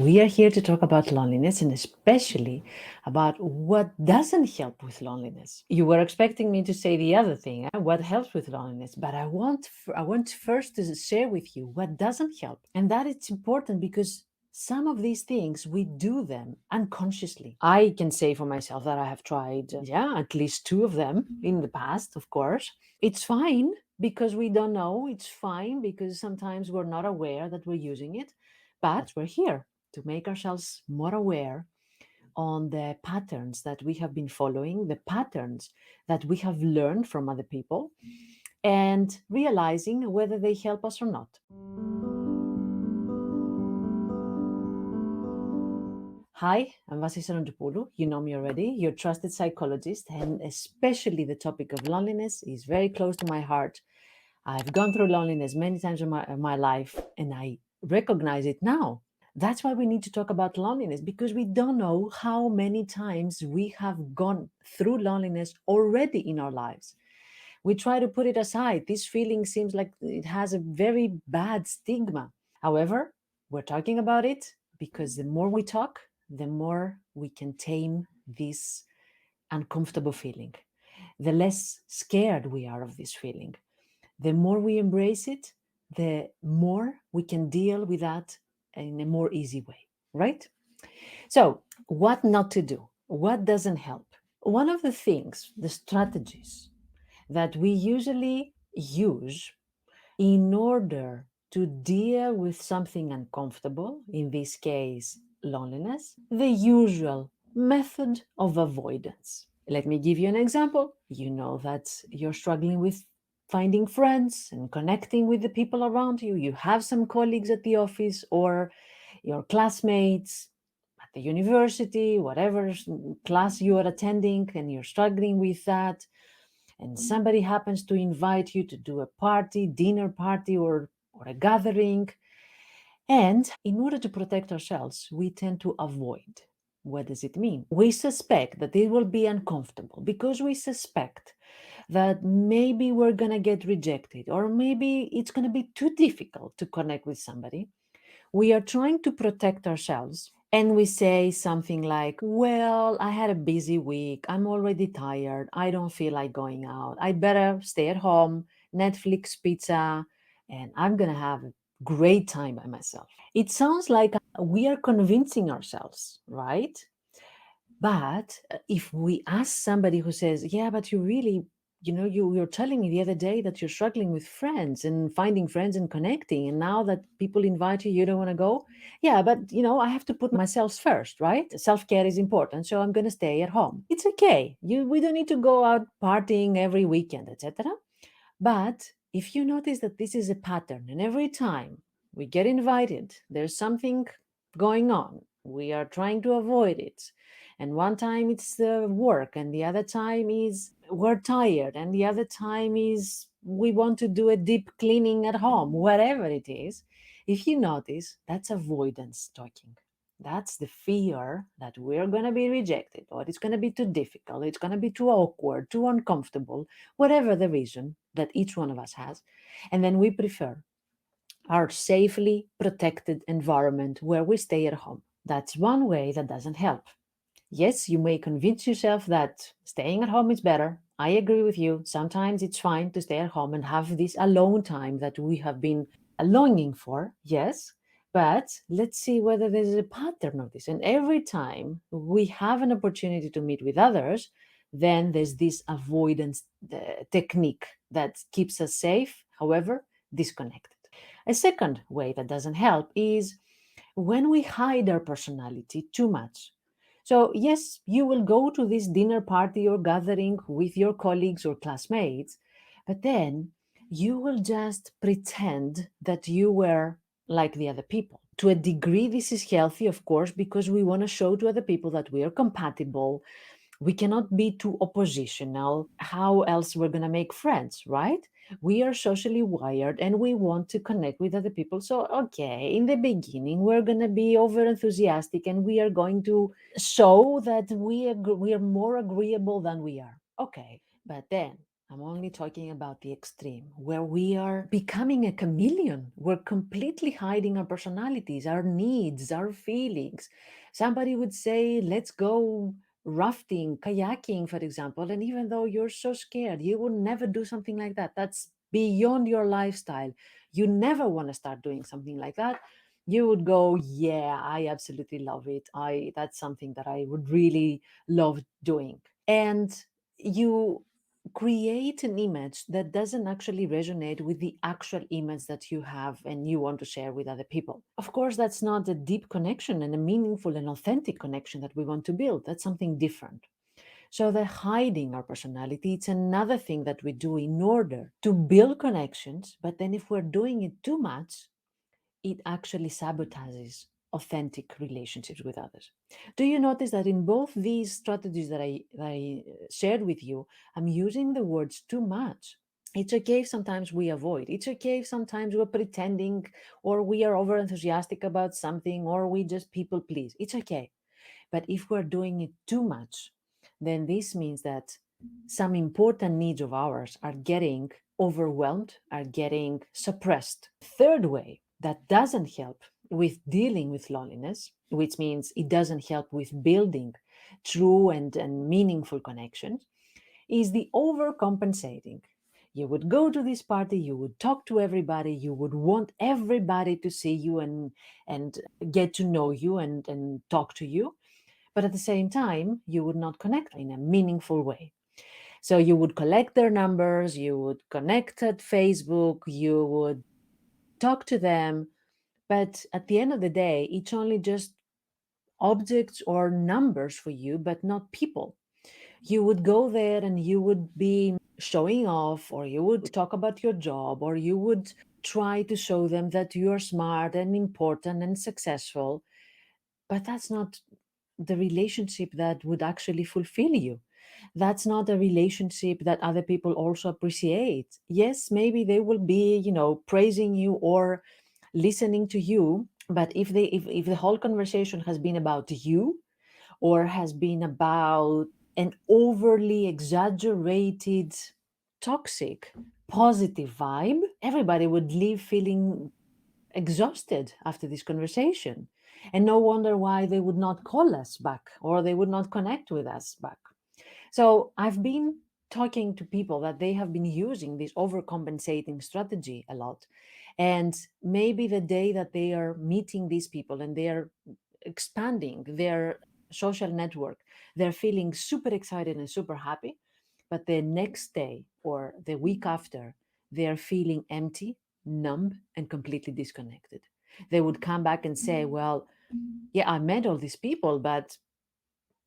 We are here to talk about loneliness and especially about what doesn't help with loneliness. You were expecting me to say the other thing, what helps with loneliness, but I want first to share with you what doesn't help. And that it's important because some of these things we do them unconsciously. I can say for myself that I have tried, at least two of them in the past, of course. It's fine because we don't know. It's fine because sometimes we're not aware that we're using it, but we're here to make ourselves more aware on the patterns that we have been following, the patterns that we have learned from other people, and realizing whether they help us or not. Hi, I'm Vasi Sarantopoulou. You know me already, your trusted psychologist, and especially the topic of loneliness is very close to my heart. I've gone through loneliness many times in my life, and I recognize it now. That's why we need to talk about loneliness because we don't know how many times we have gone through loneliness already in our lives. We try to put it aside. This feeling seems like it has a very bad stigma. However, we're talking about it because the more we talk, the more we can tame this uncomfortable feeling, the less scared we are of this feeling. The more we embrace it, the more we can deal with that in a more easy way, right? So, what not to do? What doesn't help? One of the things, the strategies that we usually use in order to deal with something uncomfortable, in this case, loneliness, the usual method of avoidance. Let me give you an example. You know that you're struggling with finding friends and connecting with the people around you. You have some colleagues at the office or your classmates at the university, whatever class you are attending, and you're struggling with that. And somebody happens to invite you to do a party, dinner party, or a gathering. And in order to protect ourselves, we tend to avoid. What does it mean? We suspect that it will be uncomfortable because we suspect that maybe we're going to get rejected or maybe it's going to be too difficult to connect with somebody. We are trying to protect ourselves and we say something like, well, I had a busy week. I'm already tired. I don't feel like going out. I better stay at home, Netflix, pizza, and I'm going to have a great time by myself. It sounds like we are convincing ourselves, right? But if we ask somebody who says, yeah, but you really, you're telling me the other day that you're struggling with friends and finding friends and connecting. And now that people invite you, you don't want to go. Yeah, but I have to put myself first, right? Self-care is important. So I'm going to stay at home. It's okay. We don't need to go out partying every weekend, etc. But if you notice that this is a pattern, and every time we get invited, there's something going on, we are trying to avoid it. And one time it's work, and the other time is we're tired, and the other time is we want to do a deep cleaning at home, whatever it is. If you notice, that's avoidance talking. That's the fear that we're going to be rejected, or it's going to be too difficult, it's going to be too awkward, too uncomfortable, whatever the reason that each one of us has. And then we prefer our safely protected environment where we stay at home. That's one way that doesn't help. Yes, you may convince yourself that staying at home is better. I agree with you. Sometimes it's fine to stay at home and have this alone time that we have been longing for. Yes. But let's see whether there's a pattern of this. And every time we have an opportunity to meet with others, then there's this avoidance technique that keeps us safe, however, disconnected. A second way that doesn't help is when we hide our personality too much. So, yes, you will go to this dinner party or gathering with your colleagues or classmates, but then you will just pretend that you were like the other people. To a degree, this is healthy, of course, because we want to show to other people that we are compatible. We cannot be too oppositional. How else we're going to make friends, right? We are socially wired and we want to connect with other people. So, okay, in the beginning, we're going to be over enthusiastic and we are going to show that we are more agreeable than we are. Okay, but then I'm only talking about the extreme, where we are becoming a chameleon. We're completely hiding our personalities, our needs, our feelings. Somebody would say, let's go rafting, kayaking, for example. And even though you're so scared, you would never do something like that. That's beyond your lifestyle. You never want to start doing something like that. You would go, yeah, I absolutely love it. That's something that I would really love doing. And you create an image that doesn't actually resonate with the actual image that you have and you want to share with other people. Of course, that's not a deep connection and a meaningful and authentic connection that we want to build. That's something different. So, the hiding our personality, it's another thing that we do in order to build connections. But then, if we're doing it too much, it actually sabotages authentic relationships with others. Do you notice that in both these strategies that I shared with you, I'm using the words too much? It's okay if sometimes we avoid. It's okay if sometimes we're pretending or we are over enthusiastic about something or we just people please. It's okay. But if we're doing it too much, then this means that some important needs of ours are getting overwhelmed, are getting suppressed. Third way that doesn't help with dealing with loneliness, which means it doesn't help with building true and meaningful connections, is the overcompensating. You would go to this party, you would talk to everybody, you would want everybody to see you and get to know you and talk to you. But at the same time, you would not connect in a meaningful way. So you would collect their numbers, you would connect at Facebook, you would talk to them. But at the end of the day, it's only just objects or numbers for you, but not people. You would go there and you would be showing off, or you would talk about your job, or you would try to show them that you are smart and important and successful. But that's not the relationship that would actually fulfill you. That's not a relationship that other people also appreciate. Yes, maybe they will be, praising you or listening to you, but if the whole conversation has been about you or has been about an overly exaggerated toxic positive vibe, everybody would leave feeling exhausted after this conversation. And no wonder why they would not call us back or they would not connect with us back. So I've been talking to people that they have been using this overcompensating strategy a lot. And maybe the day that they are meeting these people and they are expanding their social network, they're feeling super excited and super happy. But the next day or the week after, they're feeling empty, numb, and completely disconnected. They would come back and say, well, yeah, I met all these people, but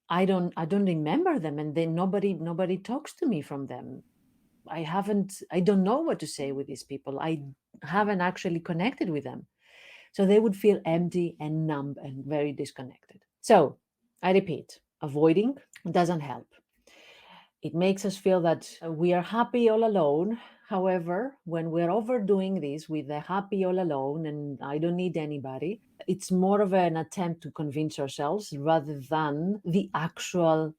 I don't remember them, and then nobody talks to me from them. I don't know what to say with these people. I haven't actually connected with them. So they would feel empty and numb and very disconnected. So I repeat, avoiding doesn't help. It makes us feel that we are happy all alone. However, when we're overdoing this with the happy all alone and I don't need anybody, it's more of an attempt to convince ourselves rather than the actual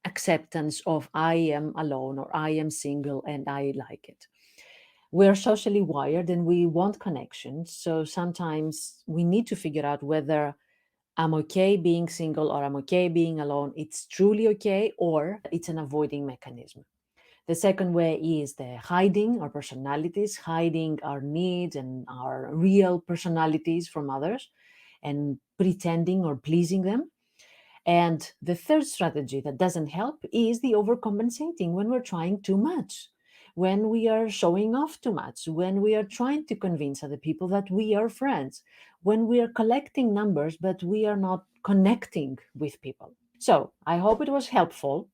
acceptance of I am alone or I am single and I like it. We're socially wired and we want connections. So sometimes we need to figure out whether I'm okay being single or I'm okay being alone. It's truly okay or it's an avoiding mechanism. The second way is the hiding our personalities, hiding our needs and our real personalities from others and pretending or pleasing them. And the third strategy that doesn't help is the overcompensating when we're trying too much, when we are showing off too much, when we are trying to convince other people that we are friends, when we are collecting numbers but we are not connecting with people. So I hope it was helpful.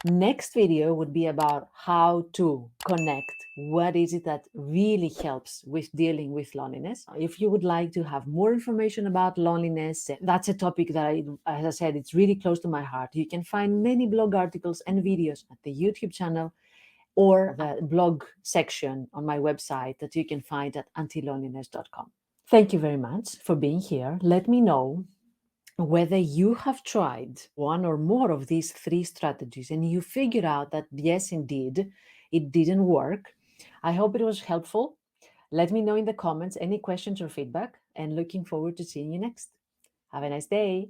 Next video would be about how to connect. What is it that really helps with dealing with loneliness? If you would like to have more information about loneliness, that's a topic that as I said, it's really close to my heart. You can find many blog articles and videos at the YouTube channel or the blog section on my website that you can find at antiloneliness.com. Thank you very much for being here. Let me know whether you have tried one or more of these three strategies and you figure out that, yes, indeed, It didn't work. I hope it was helpful. Let me know in the comments any questions or feedback, and looking forward to seeing you next. Have a nice day.